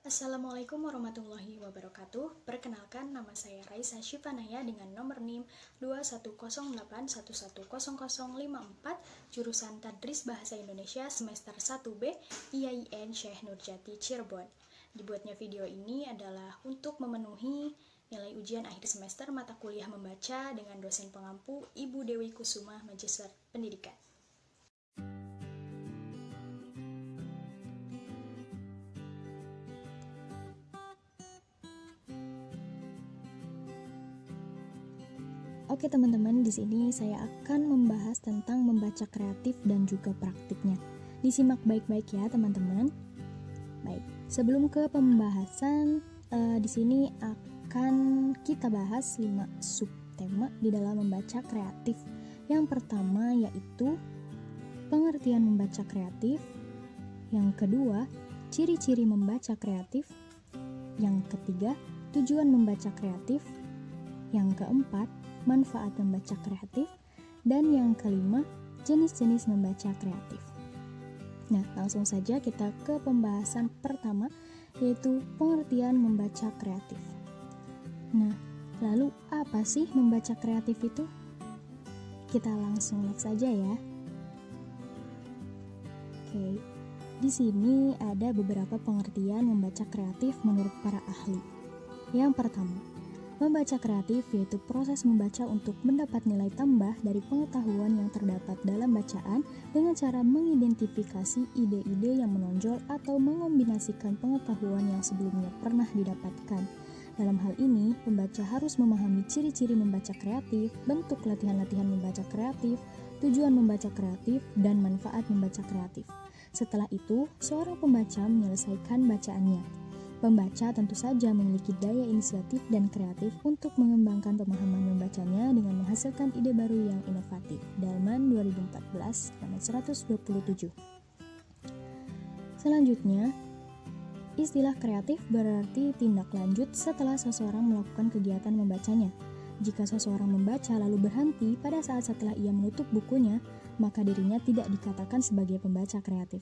Assalamualaikum warahmatullahi wabarakatuh. Perkenalkan, nama saya Raisa Syifanaya dengan nomor NIM 2108110054, jurusan Tadris Bahasa Indonesia semester 1B, IAIN Syekh Nurjati Cirebon. Dibuatnya video ini adalah untuk memenuhi nilai ujian akhir semester mata kuliah membaca dengan dosen pengampu Ibu Dewi Kusuma, Magister Pendidikan. Oke teman-teman, di sini saya akan membahas tentang membaca kreatif dan juga praktiknya. Disimak baik-baik ya teman-teman. Baik, sebelum ke pembahasan, di sini akan kita bahas 5 subtema di dalam membaca kreatif. Yang pertama yaitu pengertian membaca kreatif. Yang kedua, ciri-ciri membaca kreatif. Yang ketiga, tujuan membaca kreatif. Yang keempat, manfaat membaca kreatif, dan yang kelima, jenis-jenis membaca kreatif. Nah, langsung saja kita ke pembahasan pertama, yaitu pengertian membaca kreatif. Nah, lalu apa sih membaca kreatif itu? Kita langsung next saja ya. Oke, di sini ada beberapa pengertian membaca kreatif menurut para ahli. Yang pertama, membaca kreatif yaitu proses membaca untuk mendapat nilai tambah dari pengetahuan yang terdapat dalam bacaan dengan cara mengidentifikasi ide-ide yang menonjol atau mengombinasikan pengetahuan yang sebelumnya pernah didapatkan. Dalam hal ini, pembaca harus memahami ciri-ciri membaca kreatif, bentuk latihan-latihan membaca kreatif, tujuan membaca kreatif, dan manfaat membaca kreatif. Setelah itu, seorang pembaca menyelesaikan bacaannya. Pembaca tentu saja memiliki daya inisiatif dan kreatif untuk mengembangkan pemahaman membacanya dengan menghasilkan ide baru yang inovatif. Dalman 2014, halaman 127. Selanjutnya, istilah kreatif berarti tindak lanjut setelah seseorang melakukan kegiatan membacanya. Jika seseorang membaca lalu berhenti pada saat setelah ia menutup bukunya, maka dirinya tidak dikatakan sebagai pembaca kreatif.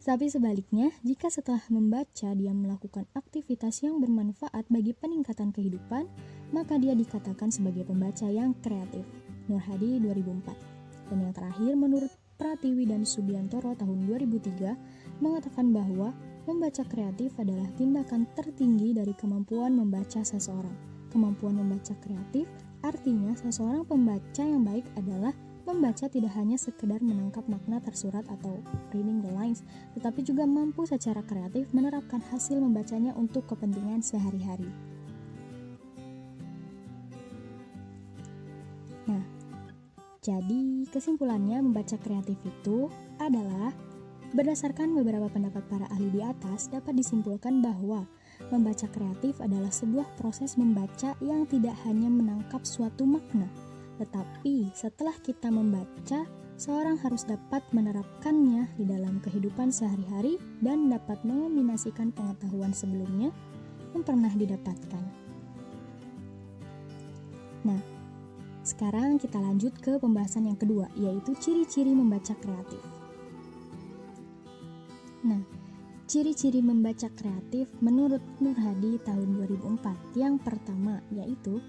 Tapi sebaliknya, jika setelah membaca dia melakukan aktivitas yang bermanfaat bagi peningkatan kehidupan, maka dia dikatakan sebagai pembaca yang kreatif. Nur Hadi 2004. Dan yang terakhir, menurut Pratiwi dan Subiantoro tahun 2003, mengatakan bahwa membaca kreatif adalah tindakan tertinggi dari kemampuan membaca seseorang. Kemampuan membaca kreatif artinya seseorang pembaca yang baik adalah membaca tidak hanya sekedar menangkap makna tersurat atau reading the lines, tetapi juga mampu secara kreatif menerapkan hasil membacanya untuk kepentingan sehari-hari. Nah, jadi kesimpulannya membaca kreatif itu adalah berdasarkan beberapa pendapat para ahli di atas dapat disimpulkan bahwa membaca kreatif adalah sebuah proses membaca yang tidak hanya menangkap suatu makna, tetapi setelah kita membaca, seorang harus dapat menerapkannya di dalam kehidupan sehari-hari dan dapat mengombinasikan pengetahuan sebelumnya yang pernah didapatkan. Nah, sekarang kita lanjut ke pembahasan yang kedua, yaitu ciri-ciri membaca kreatif. Nah, ciri-ciri membaca kreatif menurut Nur Hadi tahun 2004, yang pertama yaitu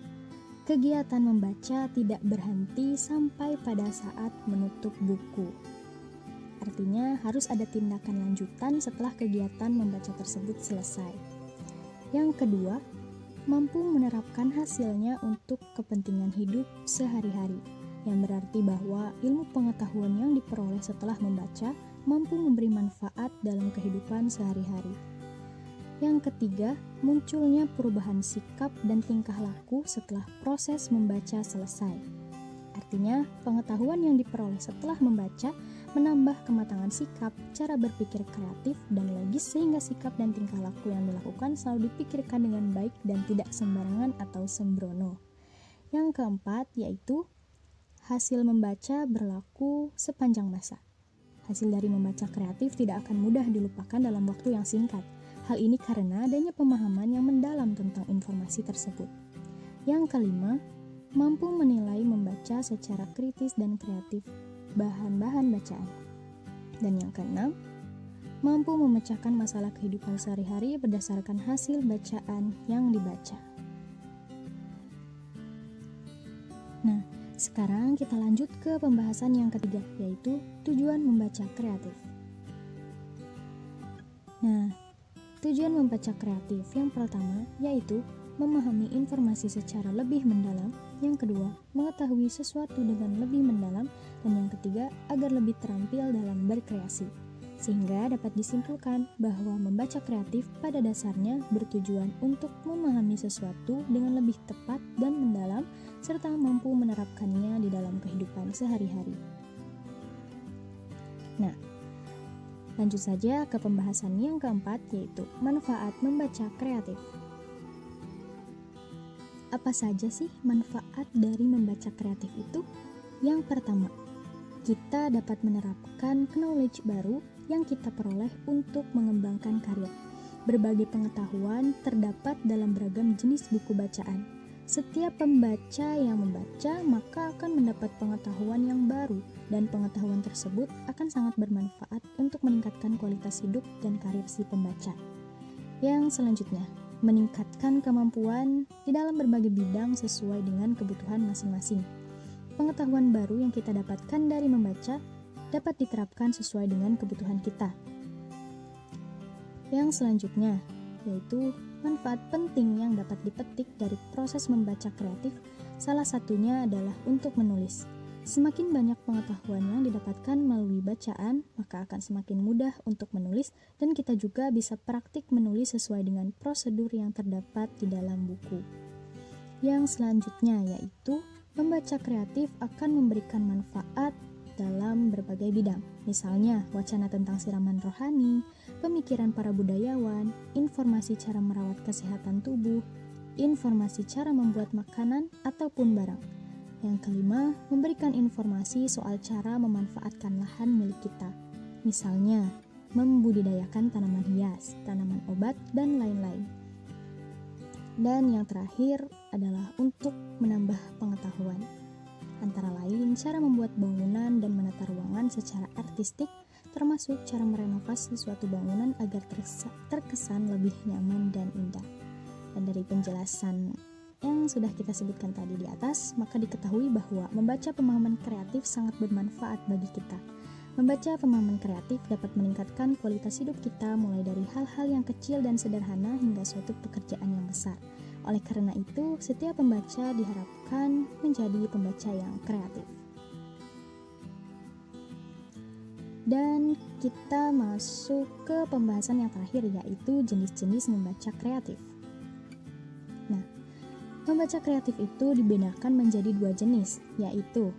kegiatan membaca tidak berhenti sampai pada saat menutup buku. Artinya harus ada tindakan lanjutan setelah kegiatan membaca tersebut selesai. Yang kedua, mampu menerapkan hasilnya untuk kepentingan hidup sehari-hari, yang berarti bahwa ilmu pengetahuan yang diperoleh setelah membaca mampu memberi manfaat dalam kehidupan sehari-hari. Yang ketiga, munculnya perubahan sikap dan tingkah laku setelah proses membaca selesai. Artinya, pengetahuan yang diperoleh setelah membaca menambah kematangan sikap, cara berpikir kreatif dan logis sehingga sikap dan tingkah laku yang dilakukan selalu dipikirkan dengan baik dan tidak sembarangan atau sembrono. Yang keempat, yaitu hasil membaca berlaku sepanjang masa. Hasil dari membaca kreatif tidak akan mudah dilupakan dalam waktu yang singkat. Hal ini karena adanya pemahaman yang mendalam tentang informasi tersebut. Yang kelima, mampu menilai membaca secara kritis dan kreatif bahan-bahan bacaan. Dan yang keenam, mampu memecahkan masalah kehidupan sehari-hari berdasarkan hasil bacaan yang dibaca. Nah, sekarang kita lanjut ke pembahasan yang ketiga, yaitu tujuan membaca kreatif. Nah, tujuan membaca kreatif yang pertama yaitu memahami informasi secara lebih mendalam, yang kedua, mengetahui sesuatu dengan lebih mendalam, dan yang ketiga, agar lebih terampil dalam berkreasi. Sehingga dapat disimpulkan bahwa membaca kreatif pada dasarnya bertujuan untuk memahami sesuatu dengan lebih tepat dan mendalam, serta mampu menerapkannya di dalam kehidupan sehari-hari. Nah, lanjut saja ke pembahasan yang keempat, yaitu manfaat membaca kreatif. Apa saja sih manfaat dari membaca kreatif itu? Yang pertama, kita dapat menerapkan knowledge baru yang kita peroleh untuk mengembangkan karya. Berbagai pengetahuan terdapat dalam beragam jenis buku bacaan. Setiap pembaca yang membaca maka akan mendapat pengetahuan yang baru, dan pengetahuan tersebut akan sangat bermanfaat untuk meningkatkan kualitas hidup dan karir si pembaca. Yang selanjutnya, meningkatkan kemampuan di dalam berbagai bidang sesuai dengan kebutuhan masing-masing. Pengetahuan baru yang kita dapatkan dari membaca dapat diterapkan sesuai dengan kebutuhan kita. Yang selanjutnya, yaitu manfaat penting yang dapat dipetik dari proses membaca kreatif, salah satunya adalah untuk menulis. Semakin banyak pengetahuan yang didapatkan melalui bacaan, maka akan semakin mudah untuk menulis, dan kita juga bisa praktik menulis sesuai dengan prosedur yang terdapat di dalam buku. Yang selanjutnya yaitu membaca kreatif akan memberikan manfaat dalam berbagai bidang. Misalnya, wacana tentang siraman rohani, pemikiran para budayawan, informasi cara merawat kesehatan tubuh, informasi cara membuat makanan ataupun barang. Yang kelima, memberikan informasi soal cara memanfaatkan lahan milik kita. Misalnya, membudidayakan tanaman hias, tanaman obat, dan lain-lain. Dan yang terakhir adalah untuk menambah pengetahuan. Antara lain, cara membuat bangunan dan menata ruangan secara artistik, termasuk cara merenovasi suatu bangunan agar terkesan lebih nyaman dan indah. Dan dari penjelasan yang sudah kita sebutkan tadi di atas, maka diketahui bahwa membaca pemahaman kreatif sangat bermanfaat bagi kita. Membaca pemahaman kreatif dapat meningkatkan kualitas hidup kita mulai dari hal-hal yang kecil dan sederhana hingga suatu pekerjaan yang besar. Oleh karena itu, setiap pembaca diharapkan menjadi pembaca yang kreatif. Dan kita masuk ke pembahasan yang terakhir, yaitu jenis-jenis membaca kreatif. Nah, membaca kreatif itu dibedakan menjadi dua jenis, yaitu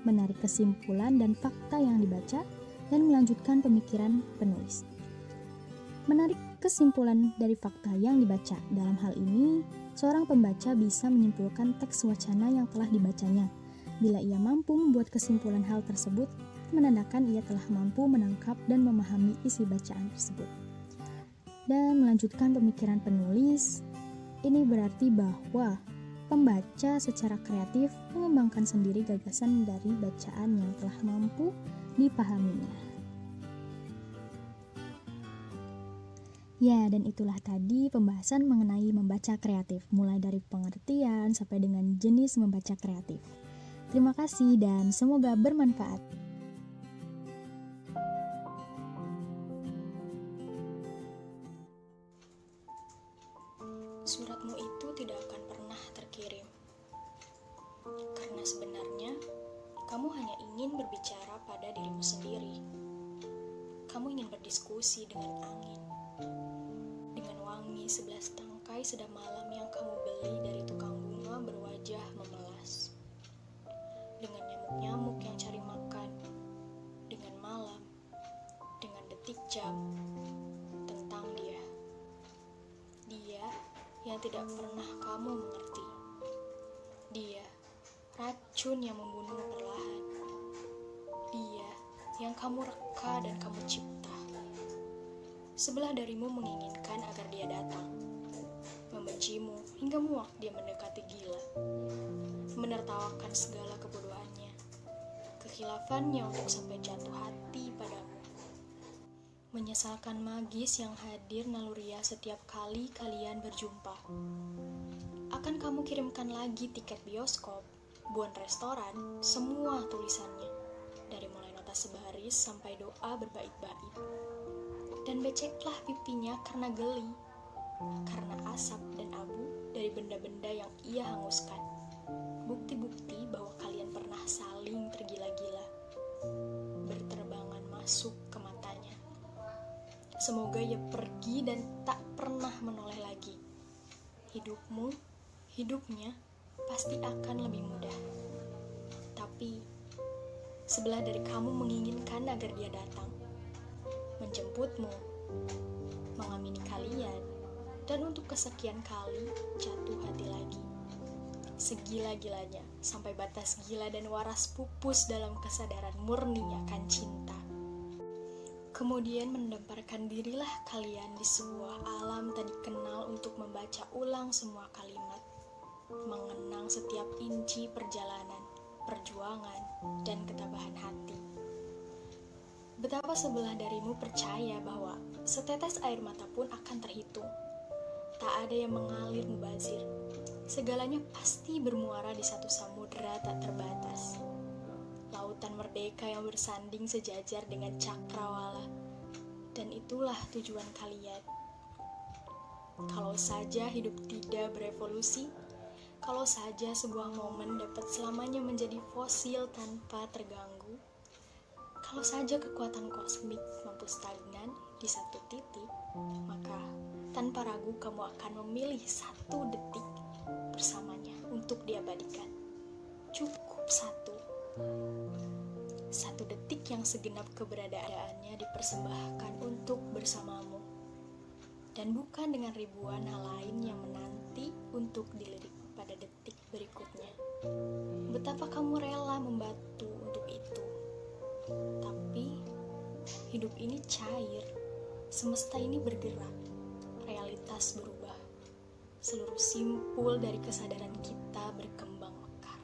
menarik kesimpulan dan fakta yang dibaca, dan melanjutkan pemikiran penulis. Menarik kesimpulan dari fakta yang dibaca. Dalam hal ini, seorang pembaca bisa menyimpulkan teks wacana yang telah dibacanya. Bila ia mampu membuat kesimpulan hal tersebut, menandakan ia telah mampu menangkap dan memahami isi bacaan tersebut. Dan melanjutkan pemikiran penulis, ini berarti bahwa pembaca secara kreatif mengembangkan sendiri gagasan dari bacaan yang telah mampu dipahaminya. Ya, dan itulah tadi pembahasan mengenai membaca kreatif, mulai dari pengertian sampai dengan jenis membaca kreatif. Terima kasih dan semoga bermanfaat. Suratmu itu tidak akan pernah terkirim, karena sebenarnya kamu hanya ingin berbicara pada dirimu sendiri. Kamu ingin berdiskusi dengan angin, dengan wangi 11 tangkai sedap malam yang kamu beli dari tukang bunga berwajah memelas, dengan nyamuk-nyamuk yang cari makan, dengan malam, dengan detik jam, tentang dia yang tidak pernah kamu mengerti. Dia, racun yang membunuhmu perlahan. Dia yang kamu reka dan kamu cipta. Sebelah darimu menginginkan agar dia datang, membencimu hingga muak dia mendekati gila, menertawakan segala kebodohannya, kekhilafan untuk sampai jatuh hati padamu, menyesalkan magis yang hadir naluriah setiap kali kalian berjumpa. Akan kamu kirimkan lagi tiket bioskop, bon restoran, semua tulisannya, dari mulai nota sebaris sampai doa berbait-bait. Dan beceklah pipinya karena geli, karena asap dan abu dari benda-benda yang ia hanguskan. Bukti-bukti bahwa kalian pernah saling tergila-gila, berterbangan masuk ke matanya. Semoga ia pergi dan tak pernah menoleh lagi. Hidupnya pasti akan lebih mudah. Tapi sebelah dari kamu menginginkan agar dia datang, menjemputmu, mengamini kalian, dan untuk kesekian kali jatuh hati lagi. Segila-gilanya, sampai batas gila dan waras pupus dalam kesadaran murni akan cinta. Kemudian mendamparkan dirilah kalian di sebuah alam tak dikenal untuk membaca ulang semua kalimat, mengenang setiap inci perjalanan, perjuangan, dan ketabahan hati. Betapa sebelah darimu percaya bahwa setetes air mata pun akan terhitung. Tak ada yang mengalir mubazir. Segalanya pasti bermuara di satu samudera tak terbatas. Lautan merdeka yang bersanding sejajar dengan cakrawala. Dan itulah tujuan kalian. Kalau saja hidup tidak berevolusi, kalau saja sebuah momen dapat selamanya menjadi fosil tanpa terganggu, kalau saja kekuatan kosmik mampu stagnan di satu titik, maka tanpa ragu kamu akan memilih 1 detik bersamanya untuk diabadikan. Cukup 1 detik yang segenap keberadaannya dipersembahkan untuk bersamamu, dan bukan dengan ribuan hal lain yang menanti untuk dilirik pada detik berikutnya. Betapa kamu rela membantu untuk itu. Tapi hidup ini cair, semesta ini bergerak, realitas berubah. Seluruh simpul dari kesadaran kita berkembang mekar.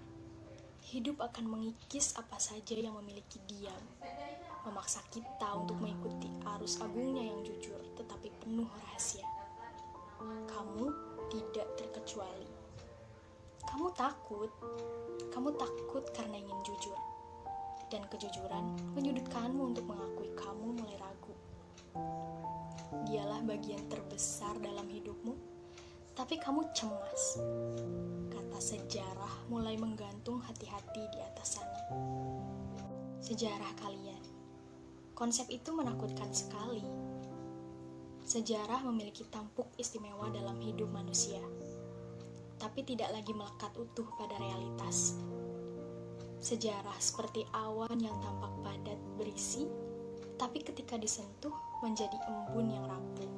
Hidup akan mengikis apa saja yang memiliki diam, memaksa kita untuk mengikuti arus agungnya yang jujur tetapi penuh rahasia. Kamu tidak terkecuali. Kamu takut karena ingin jujur. Dan kejujuran menyudutkanmu untuk mengakui kamu mulai ragu. Dialah bagian terbesar dalam hidupmu, tapi kamu cemas. Kata sejarah mulai menggantung hati-hati di atas sana. Sejarah kalian. Konsep itu menakutkan sekali. Sejarah memiliki tampuk istimewa dalam hidup manusia, tapi tidak lagi melekat utuh pada realitas. Sejarah seperti awan yang tampak padat berisi, tapi ketika disentuh menjadi embun yang rapuh.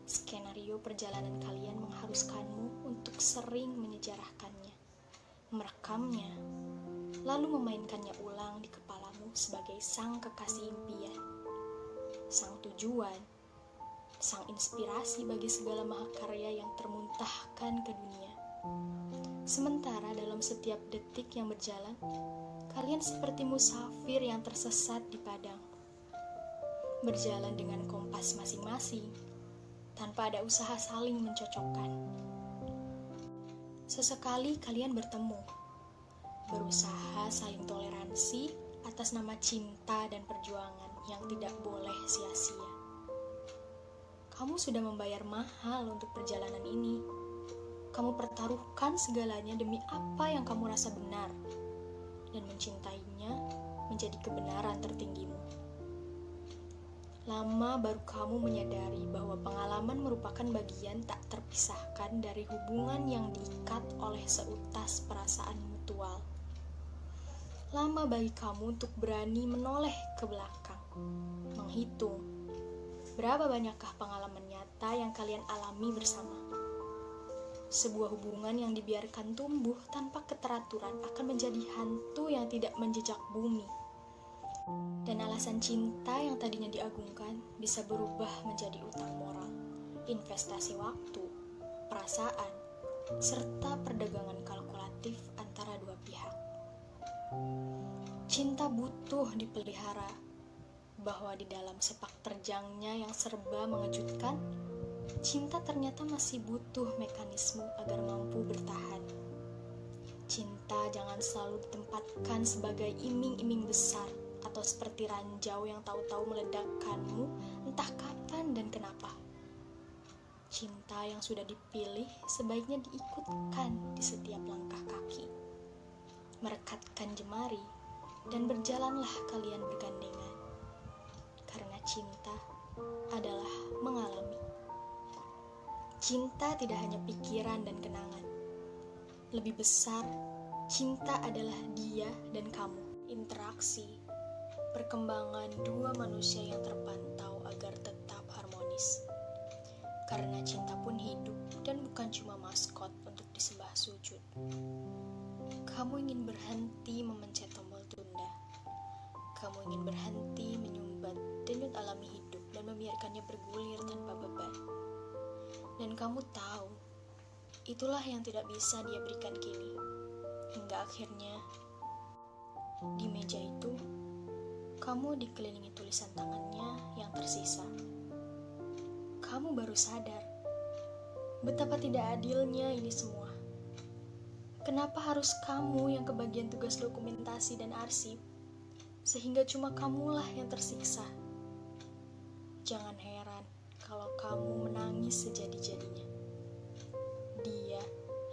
Skenario perjalanan kalian mengharuskanmu untuk sering menyejarahkannya, merekamnya, lalu memainkannya ulang di kepalamu sebagai sang kekasih impian, sang tujuan, sang inspirasi bagi segala mahakarya yang termuntahkan ke dunia. Sementara dalam setiap detik yang berjalan, kalian seperti musafir yang tersesat di padang, berjalan dengan kompas masing-masing, tanpa ada usaha saling mencocokkan. Sesekali kalian bertemu, berusaha saling toleransi atas nama cinta dan perjuangan yang tidak boleh sia-sia. Kamu sudah membayar mahal untuk perjalanan ini. Kamu pertaruhkan segalanya demi apa yang kamu rasa benar, dan mencintainya menjadi kebenaran tertinggimu. Lama baru kamu menyadari bahwa pengalaman merupakan bagian tak terpisahkan dari hubungan yang diikat oleh seutas perasaan mutual. Lama bagi kamu untuk berani menoleh ke belakang, menghitung berapa banyakkah pengalaman nyata yang kalian alami bersama. Sebuah hubungan yang dibiarkan tumbuh tanpa keteraturan akan menjadi hantu yang tidak menjejak bumi. Dan alasan cinta yang tadinya diagungkan bisa berubah menjadi utang moral, investasi waktu, perasaan, serta perdagangan kalkulatif antara dua pihak. Cinta butuh dipelihara, bahwa di dalam sepak terjangnya yang serba mengejutkan, cinta ternyata masih butuh mekanisme agar mampu bertahan. Cinta jangan selalu ditempatkan sebagai iming-iming besar atau seperti ranjau yang tahu-tahu meledakkanmu entah kapan dan kenapa. Cinta yang sudah dipilih sebaiknya diikutkan di setiap langkah kaki. Merekatkan jemari dan berjalanlah kalian bergandengan. Karena cinta adalah mengalami. Cinta tidak hanya pikiran dan kenangan. Lebih besar, cinta adalah dia dan kamu. Interaksi, perkembangan dua manusia yang terpantau agar tetap harmonis. Karena cinta pun hidup dan bukan cuma maskot untuk disembah sujud. Kamu ingin berhenti memencet tombol tunda. Kamu ingin berhenti menyumbat denyut alami hidup dan membiarkannya bergulir tanpa beban. Dan kamu tahu, itulah yang tidak bisa dia berikan kini. Hingga akhirnya, di meja itu, kamu dikelilingi tulisan tangannya yang tersisa. Kamu baru sadar, betapa tidak adilnya ini semua. Kenapa harus kamu yang kebagian tugas dokumentasi dan arsip, sehingga cuma kamulah yang tersiksa? Jangan heran kalau kamu menangis sejadi-jadinya. Dia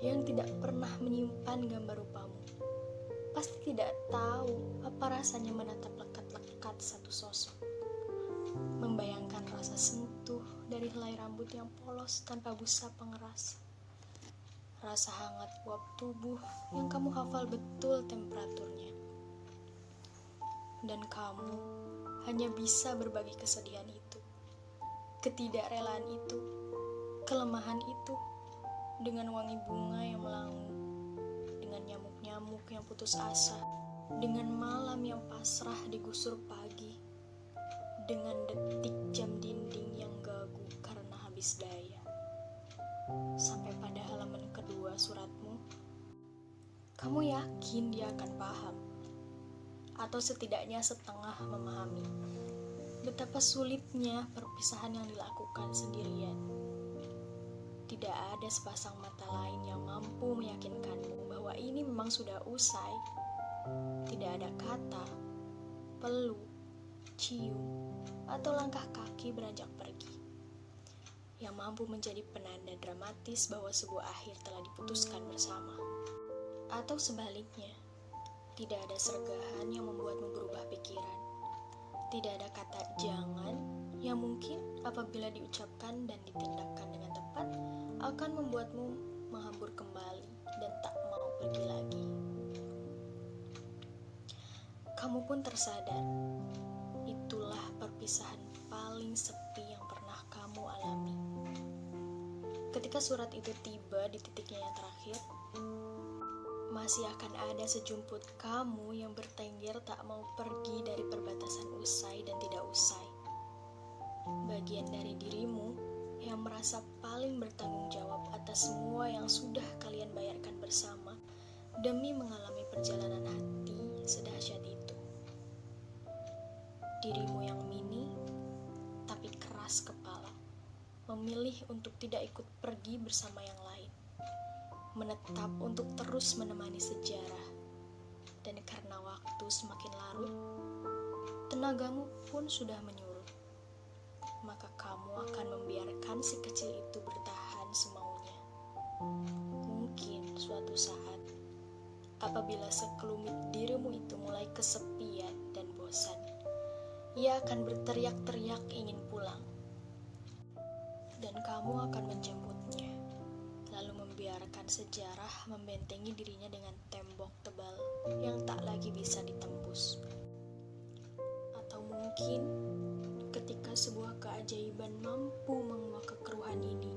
yang tidak pernah menyimpan gambar rupamu pasti tidak tahu apa rasanya menatap lekat-lekat satu sosok, membayangkan rasa sentuh dari helai rambut yang polos tanpa busa pengeras, rasa hangat uap tubuh yang kamu hafal betul temperaturnya. Dan kamu hanya bisa berbagi kesedihan itu, ketidakrelaan itu, kelemahan itu, dengan wangi bunga yang melangu, dengan nyamuk-nyamuk yang putus asa, dengan malam yang pasrah digusur pagi, dengan detik jam dinding yang gagu karena habis daya. Sampai pada halaman kedua suratmu, kamu yakin dia akan paham, atau setidaknya setengah memahami betapa sulitnya perpisahan yang dilakukan sendirian. Tidak ada sepasang mata lain yang mampu meyakinkanmu bahwa ini memang sudah usai. Tidak ada kata, peluk, cium, atau langkah kaki beranjak pergi yang mampu menjadi penanda dramatis bahwa sebuah akhir telah diputuskan bersama. Atau sebaliknya, tidak ada sergahan yang membuatmu berubah pikiran. Tidak ada kata jangan yang mungkin apabila diucapkan dan ditindakkan dengan tepat akan membuatmu menghambur kembali dan tak mau pergi lagi. Kamu pun tersadar, itulah perpisahan paling sepi yang pernah kamu alami. Ketika surat itu tiba di titiknya yang terakhir, masih akan ada sejumput kamu yang bertengger tak mau pergi dari perbatasan usai dan tidak usai. Bagian dari dirimu yang merasa paling bertanggung jawab atas semua yang sudah kalian bayarkan bersama demi mengalami perjalanan hati sedahsyat itu. Dirimu yang mini tapi keras kepala, memilih untuk tidak ikut pergi bersama yang lain, menetap untuk terus menemani sejarah. Dan karena waktu semakin larut, tenagamu pun sudah menyurut, maka kamu akan membiarkan si kecil itu bertahan semaunya. Mungkin suatu saat, apabila sekelumit dirimu itu mulai kesepian dan bosan, ia akan berteriak-teriak ingin pulang. Dan kamu akan menjemputnya, lalu membiarkan sejarah membentengi dirinya dengan tembok tebal yang tak lagi bisa ditembus. Atau mungkin ketika sebuah keajaiban mampu menguak kekeruhan ini,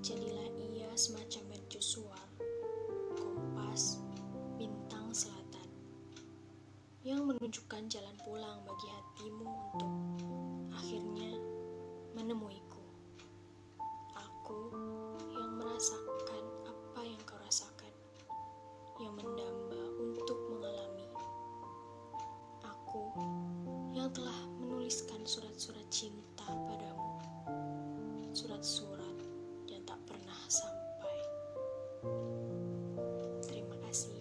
jadilah ia semacam mercusuar, kompas, bintang selatan, yang menunjukkan jalan pulang bagi hatimu untuk akhirnya menemuiku. Aku yang merasakan apa yang kau rasakan, yang mendamba untuk mengalami. Aku yang telah menulis surat-surat yang tak pernah sampai. Terima kasih.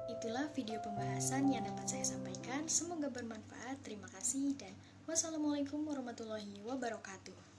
Itulah video pembahasan yang dapat saya sampaikan. Semoga bermanfaat. Terima kasih dan wassalamualaikum warahmatullahi wabarakatuh.